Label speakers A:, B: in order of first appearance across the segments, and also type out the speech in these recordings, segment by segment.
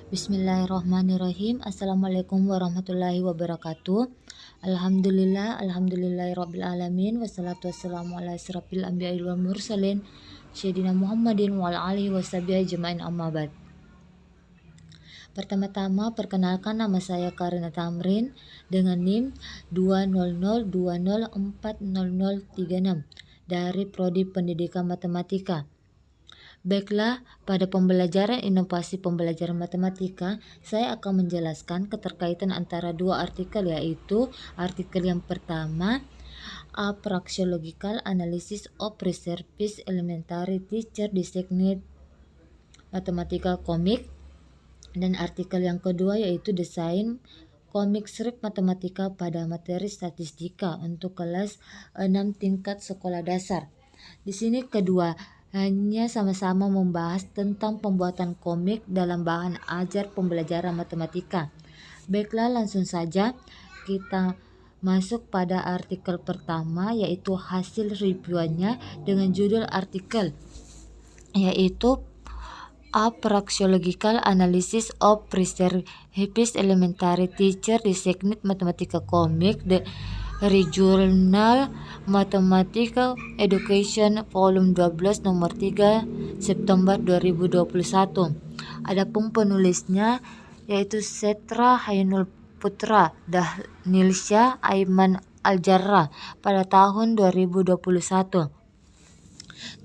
A: Bismillahirrahmanirrahim. Assalamualaikum warahmatullahi wabarakatuh. Alhamdulillahirabbil alamin wassalatu wassalamu ala asyrafil anbiya'i wal mursalin sayyidina Muhammadin wa ala alihi washabihi ajmain amma ba'd. Pertama-tama perkenalkan, nama saya Karina Tamrin dengan NIM 200204036 dari Prodi Pendidikan Matematika. Baiklah, pada pembelajaran inovasi pembelajaran matematika, saya akan menjelaskan keterkaitan antara dua artikel, yaitu artikel yang pertama, A Praxeological Analysis of Research Elementary Teacher Designate Matematika Komik, dan artikel yang kedua yaitu Desain Komik Strip Matematika pada materi statistika untuk kelas 6 tingkat sekolah dasar. Di sini kedua hanya sama-sama membahas tentang pembuatan komik dalam bahan ajar pembelajaran matematika. Baiklah, langsung saja kita masuk pada artikel pertama, yaitu hasil reviewannya dengan judul artikel yaitu A Praxeological Analysis of Research Elementary Teacher Designate Matematika Komik dari Jurnal Mathematical Education Volume 12 nomor 3 September 2021. Adapun penulisnya yaitu Setra Hainul Putra Dahnilsyah Aiman Aljarrah pada tahun 2021.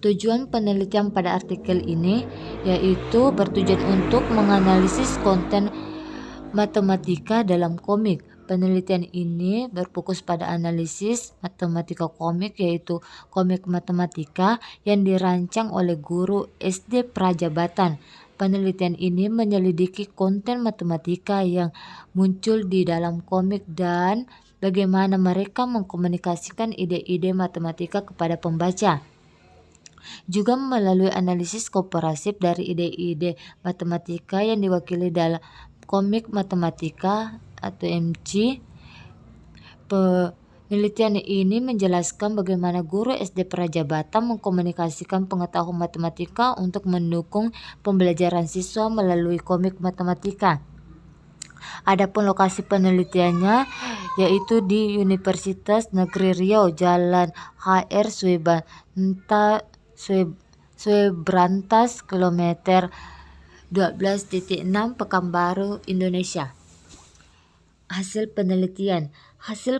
A: Tujuan penelitian pada artikel ini yaitu bertujuan untuk menganalisis konten matematika dalam komik. Penelitian ini berfokus pada analisis matematika komik, yaitu komik matematika yang dirancang oleh guru SD Prajabatan. Penelitian ini menyelidiki konten matematika yang muncul di dalam komik dan bagaimana mereka mengkomunikasikan ide-ide matematika kepada pembaca. Juga melalui analisis komparatif dari ide-ide matematika yang diwakili dalam komik matematika atau MC. Penelitian ini menjelaskan bagaimana guru SD Prajabatan mengkomunikasikan pengetahuan matematika untuk mendukung pembelajaran siswa melalui komik matematika. Adapun lokasi penelitiannya yaitu di Universitas Negeri Riau, Jalan HR Swebrantas kilometer 12.6 Pekanbaru, Indonesia. Hasil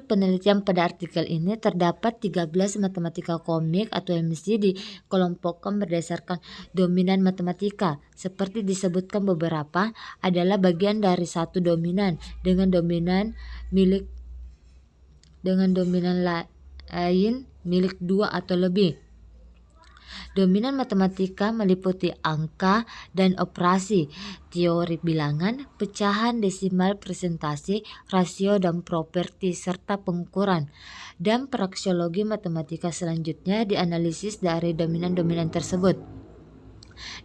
A: penelitian pada artikel ini terdapat 13 matematika komik atau MC dikelompokkan berdasarkan dominan matematika. Seperti disebutkan, beberapa adalah bagian dari satu dominan dengan dominan lain milik dua atau lebih. Dominan matematika meliputi angka dan operasi, teori bilangan, pecahan, desimal, presentasi, rasio dan properti, serta pengukuran. Dan praksiologi matematika selanjutnya dianalisis dari dominan-dominan tersebut,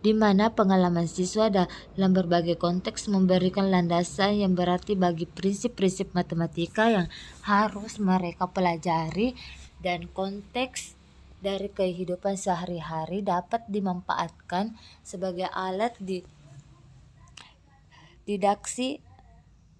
A: di mana pengalaman siswa dalam berbagai konteks memberikan landasan yang berarti bagi prinsip-prinsip matematika yang harus mereka pelajari, dan konteks dari kehidupan sehari-hari dapat dimanfaatkan sebagai alat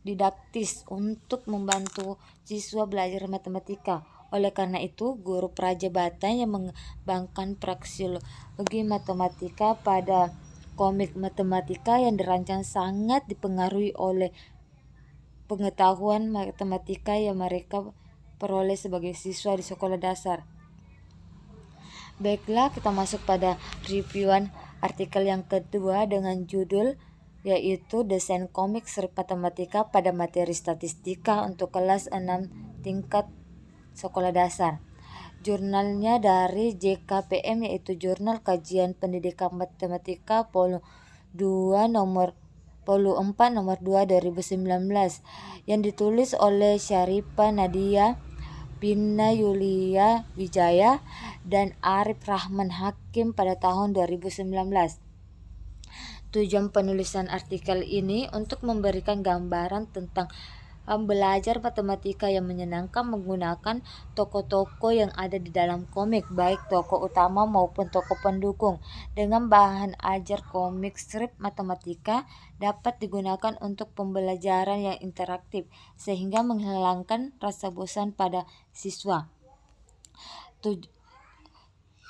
A: didaktis untuk membantu siswa belajar matematika. Oleh karena itu, guru Prajabatan yang mengembangkan praksiologi matematika pada komik matematika yang dirancang sangat dipengaruhi oleh pengetahuan matematika yang mereka peroleh sebagai siswa di sekolah dasar. Baiklah, kita masuk pada reviewan artikel yang kedua dengan judul yaitu Desain Komik Strip Matematika pada materi statistika untuk kelas 6 tingkat sekolah dasar. Jurnalnya dari JKPM yaitu Jurnal Kajian Pendidikan Matematika Volume 4 nomor 2 2019 yang ditulis oleh Syarifah Nadia, Pina Yulia Wijaya, dan Arif Rahman Hakim pada tahun 2019. Tujuan penulisan artikel ini untuk memberikan gambaran tentang belajar matematika yang menyenangkan menggunakan tokoh-tokoh yang ada di dalam komik, baik tokoh utama maupun tokoh pendukung. Dengan bahan ajar komik strip matematika dapat digunakan untuk pembelajaran yang interaktif, sehingga menghilangkan rasa bosan pada siswa.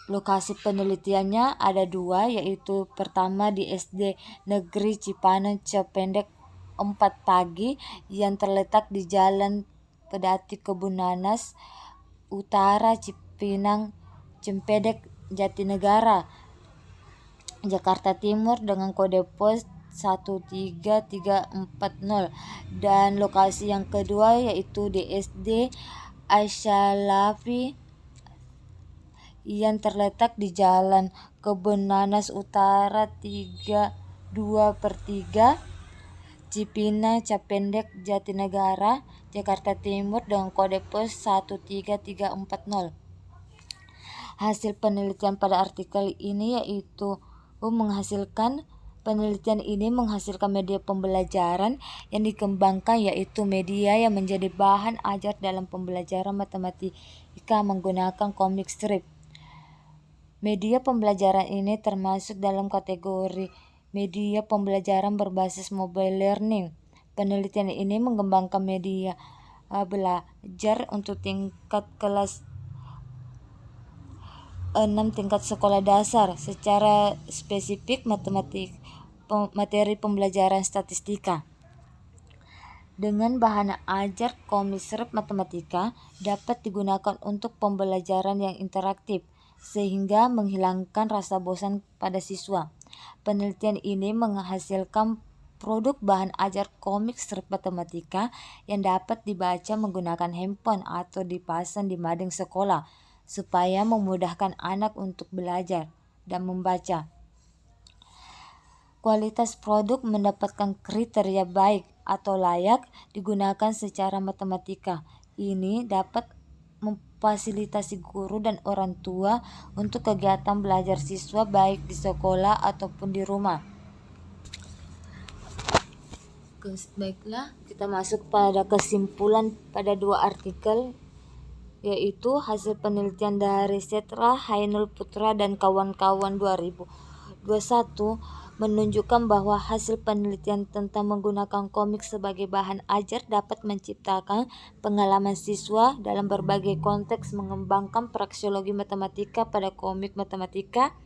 A: Lokasi penelitiannya ada dua, yaitu pertama di SD Negeri Cipanen Cependek 4 Pagi yang terletak di Jalan Pedati Kebun Nanas Utara Cipinang Cempedek Jatinegara Jakarta Timur dengan kode pos 13340. Dan lokasi yang kedua yaitu di SD Aisyalafi yang terletak di Jalan Kebun Nanas Utara 32/3 Cipinang Capendek Jatinegara Jakarta Timur dengan kode pos 13340. Hasil penelitian pada artikel ini yaitu penelitian ini menghasilkan media pembelajaran yang dikembangkan, yaitu media yang menjadi bahan ajar dalam pembelajaran matematika menggunakan komik strip. Media pembelajaran ini termasuk dalam kategori media pembelajaran berbasis mobile learning. Penelitian ini mengembangkan media belajar untuk tingkat kelas 6 tingkat sekolah dasar, secara spesifik materi pembelajaran statistika. Dengan bahan ajar komik strip matematika dapat digunakan untuk pembelajaran yang interaktif, sehingga menghilangkan rasa bosan pada siswa. Penelitian ini menghasilkan produk bahan ajar komik strip matematika yang dapat dibaca menggunakan handphone atau dipasang di mading sekolah, supaya memudahkan anak untuk belajar dan membaca. Kualitas produk mendapatkan kriteria baik atau layak digunakan secara matematika. Ini dapat memfasilitasi guru dan orang tua untuk kegiatan belajar siswa baik di sekolah ataupun di rumah. Baiklah, kita masuk pada kesimpulan pada dua artikel, yaitu hasil penelitian dari Setra, Hainul Putra dan kawan-kawan 2021 menunjukkan bahwa hasil penelitian tentang menggunakan komik sebagai bahan ajar dapat menciptakan pengalaman siswa dalam berbagai konteks, mengembangkan praksiologi matematika pada komik matematika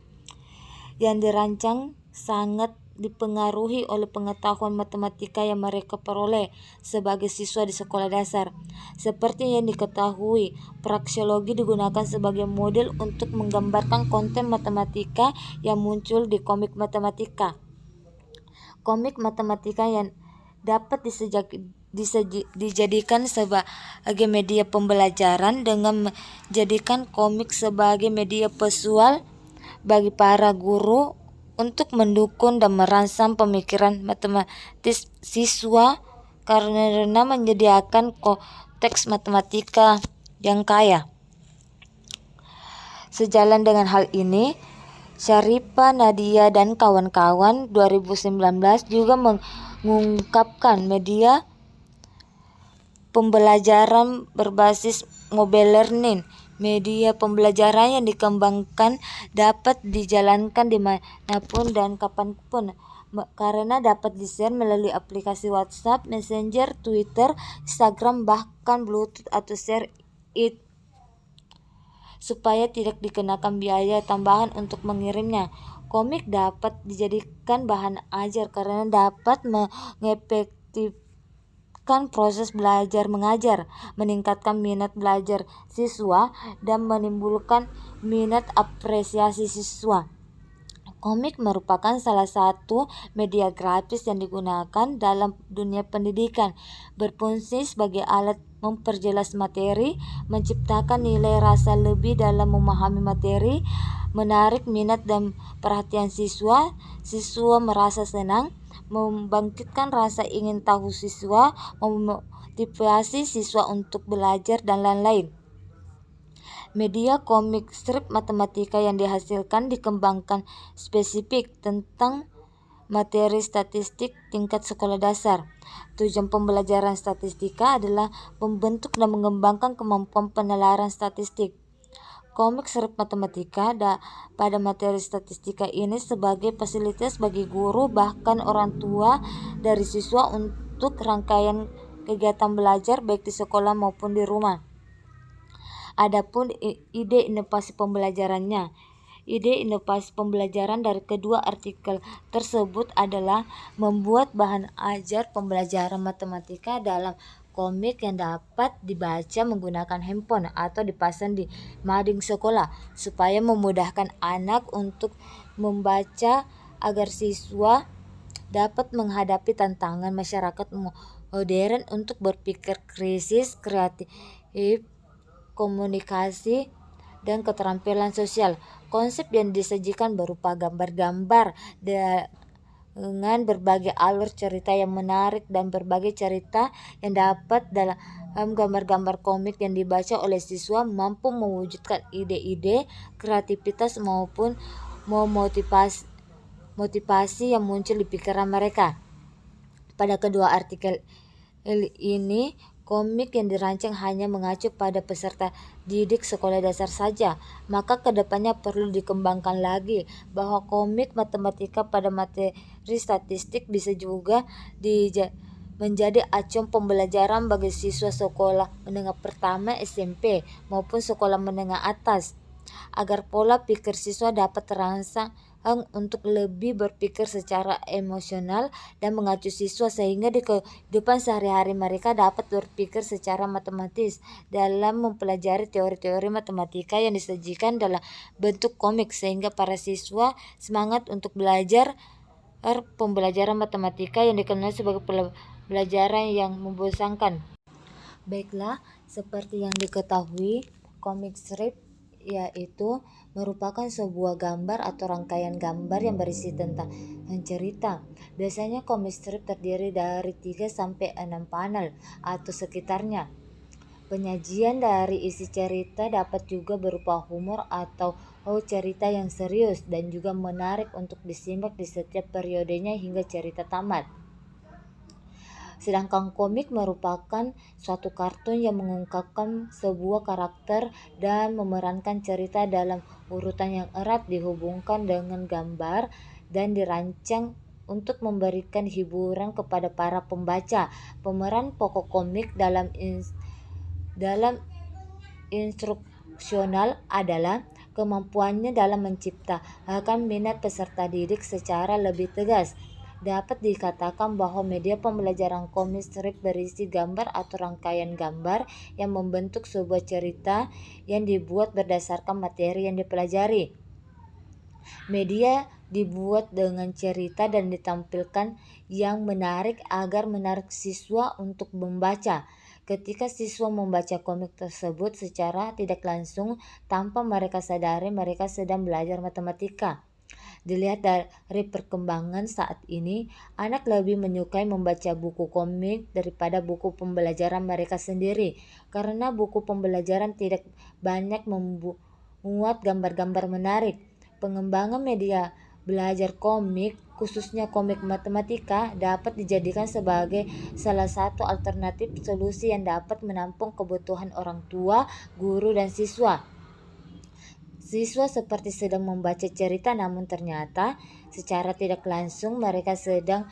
A: yang dirancang sangat dipengaruhi oleh pengetahuan matematika yang mereka peroleh sebagai siswa di sekolah dasar. Seperti yang diketahui, praksiologi digunakan sebagai model untuk menggambarkan konten matematika yang muncul di komik matematika. Komik matematika yang dapat dijadikan sebagai media pembelajaran dengan menjadikan komik sebagai media visual bagi para guru untuk mendukung dan merangsang pemikiran matematis siswa karena menyediakan konteks matematika yang kaya. Sejalan dengan hal ini, Syarifah Nadia dan kawan-kawan 2019 juga mengungkapkan media pembelajaran berbasis mobile learning. Media pembelajaran yang dikembangkan dapat dijalankan dimanapun dan kapanpun, karena dapat di-share melalui aplikasi WhatsApp, Messenger, Twitter, Instagram, bahkan Bluetooth atau share it, supaya tidak dikenakan biaya tambahan untuk mengirimnya. Komik dapat dijadikan bahan ajar karena dapat mengefektifkan proses belajar mengajar, meningkatkan minat belajar siswa, dan menimbulkan minat apresiasi siswa. Komik merupakan salah satu media grafis yang digunakan dalam dunia pendidikan, berfungsi sebagai alat memperjelas materi, menciptakan nilai rasa lebih dalam memahami materi, menarik minat dan perhatian siswa. Siswa merasa senang, membangkitkan rasa ingin tahu siswa, memotivasi siswa untuk belajar, dan lain-lain. Media komik strip matematika yang dihasilkan dikembangkan spesifik tentang materi statistik tingkat sekolah dasar. Tujuan pembelajaran statistika adalah membentuk dan mengembangkan kemampuan penalaran statistik. Komik strip matematika pada materi statistika ini sebagai fasilitas bagi guru bahkan orang tua dari siswa untuk rangkaian kegiatan belajar baik di sekolah maupun di rumah. Adapun ide inovasi pembelajarannya. Ide inovasi pembelajaran dari kedua artikel tersebut adalah membuat bahan ajar pembelajaran matematika dalam komik yang dapat dibaca menggunakan handphone atau dipasang di mading sekolah supaya memudahkan anak untuk membaca agar siswa dapat menghadapi tantangan masyarakat modern untuk berpikir kritis, kreatif, komunikasi, dan keterampilan sosial. Konsep yang disajikan berupa gambar-gambar dengan berbagai alur cerita yang menarik dan berbagai cerita yang dapat dalam gambar-gambar komik yang dibaca oleh siswa mampu mewujudkan ide-ide, kreativitas maupun motivasi yang muncul di pikiran mereka. Pada kedua artikel ini, komik yang dirancang hanya mengacu pada peserta didik sekolah dasar saja, maka kedepannya perlu dikembangkan lagi bahwa komik matematika pada materi statistik bisa juga menjadi acuan pembelajaran bagi siswa sekolah menengah pertama SMP maupun sekolah menengah atas, agar pola pikir siswa dapat terangsang untuk lebih berpikir secara emosional dan mengacu siswa sehingga di kehidupan sehari-hari mereka dapat berpikir secara matematis dalam mempelajari teori-teori matematika yang disajikan dalam bentuk komik sehingga para siswa semangat untuk belajar pembelajaran matematika yang dikenal sebagai pelajaran yang membosankan. Baiklah, seperti yang diketahui, komik strip yaitu merupakan sebuah gambar atau rangkaian gambar yang berisi tentang cerita. Biasanya komik strip terdiri dari 3 sampai 6 panel atau sekitarnya. Penyajian dari isi cerita dapat juga berupa humor atau cerita yang serius dan juga menarik untuk disimak di setiap periodenya hingga cerita tamat. Sedangkan komik merupakan suatu kartun yang mengungkapkan sebuah karakter dan memerankan cerita dalam urutan yang erat dihubungkan dengan gambar dan dirancang untuk memberikan hiburan kepada para pembaca. Pemeran pokok komik dalam instruksional adalah kemampuannya dalam menciptakan minat peserta didik secara lebih tegas. Dapat dikatakan bahwa media pembelajaran komik strip berisi gambar atau rangkaian gambar yang membentuk sebuah cerita yang dibuat berdasarkan materi yang dipelajari. Media dibuat dengan cerita dan ditampilkan yang menarik agar menarik siswa untuk membaca. Ketika siswa membaca komik tersebut secara tidak langsung, tanpa mereka sadari mereka sedang belajar matematika. Dilihat dari perkembangan saat ini, anak lebih menyukai membaca buku komik daripada buku pembelajaran mereka sendiri, karena buku pembelajaran tidak banyak memuat gambar-gambar menarik. Pengembangan media belajar komik, khususnya komik matematika, dapat dijadikan sebagai salah satu alternatif solusi yang dapat menampung kebutuhan orang tua, guru, dan siswa. Siswa seperti sedang membaca cerita, namun ternyata secara tidak langsung mereka sedang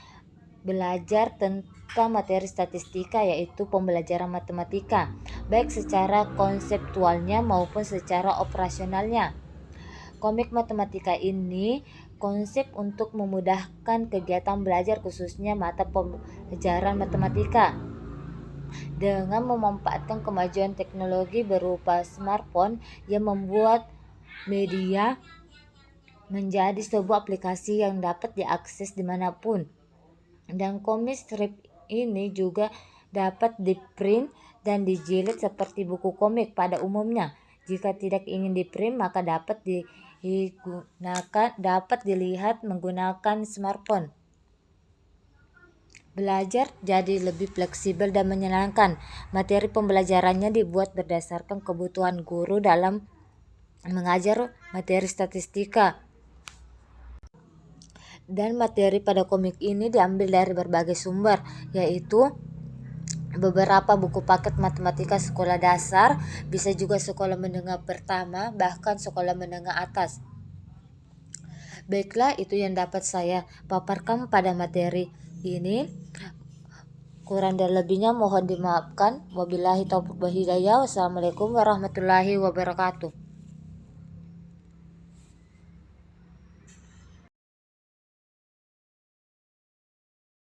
A: belajar tentang materi statistika, yaitu pembelajaran matematika, baik secara konseptualnya maupun secara operasionalnya. Komik matematika ini konsep untuk memudahkan kegiatan belajar khususnya mata pelajaran matematika. Dengan memanfaatkan kemajuan teknologi berupa smartphone yang membuat media menjadi sebuah aplikasi yang dapat diakses dimanapun. Dan komik strip ini juga dapat diprint dan dijilid seperti buku komik pada umumnya. Jika tidak ingin diprint, maka dapat dilihat menggunakan smartphone. Belajar jadi lebih fleksibel dan menyenangkan. Materi pembelajarannya dibuat berdasarkan kebutuhan guru dalam mengajar materi statistika. Dan materi pada komik ini diambil dari berbagai sumber, yaitu beberapa buku paket matematika sekolah dasar, bisa juga sekolah menengah pertama, bahkan sekolah menengah atas. Baiklah, itu yang dapat saya paparkan pada materi ini. Kurang dan lebihnya mohon dimaafkan. Wabillahi taufiq wal hidayah. Wassalamualaikum warahmatullahi wabarakatuh.